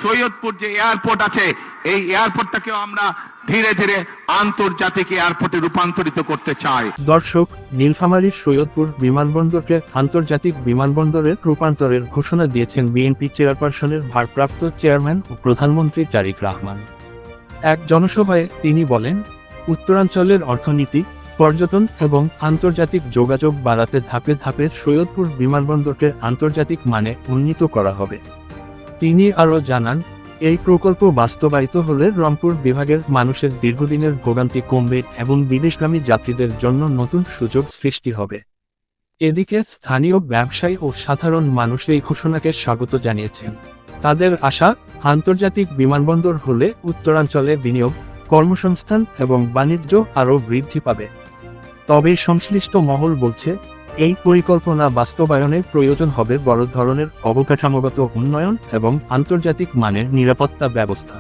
সৈয়দপুর যে এয়ারপোর্ট আছে, এই এয়ারপোর্টটাকেও আমরা ধীরে ধীরে আন্তর্জাতিক এয়ারপোর্টে রূপান্তরিত করতে চাই। দর্শক, নীলফামারীর সৈয়দপুর বিমানবন্দরকে আন্তর্জাতিক বিমানবন্দরে রূপান্তরের ঘোষণা দিয়েছেন বিএনপি চেয়ারপারসনের ভারপ্রাপ্ত চেয়ারম্যান ও প্রধানমন্ত্রী তারেক রহমান। এক জনসভায় তিনি বলেন, উত্তরাঞ্চলের অর্থনীতি, পর্যটন এবং আন্তর্জাতিক যোগাযোগ বাড়াতে ধাপে ধাপে সৈয়দপুর বিমানবন্দরকে আন্তর্জাতিক মানে উন্নীত করা হবে। তিনি আরও জানান, এই প্রকল্প বাস্তবায়িত হলে রংপুর বিভাগের মানুষের দীর্ঘদিনের ভোগান্তি কমবে এবং বিদেশগামী যাত্রীদের জন্য নতুন সুযোগ সৃষ্টি হবে। এদিকে স্থানীয় ব্যবসায়ী ও সাধারণ মানুষ এই ঘোষণাকে স্বাগত জানিয়েছেন। তাদের আশা, আন্তর্জাতিক বিমানবন্দর হলে উত্তরাঞ্চলে বিনিয়োগ, কর্মসংস্থান এবং বাণিজ্য আরও বৃদ্ধি পাবে। তবে সংশ্লিষ্ট মহল বলছে, এই পরিকল্পনা বাস্তবায়নে প্রয়োজন হবে বড় ধরনের অবকাঠামোগত উন্নয়ন এবং আন্তর্জাতিক মানের নিরাপত্তা ব্যবস্থা।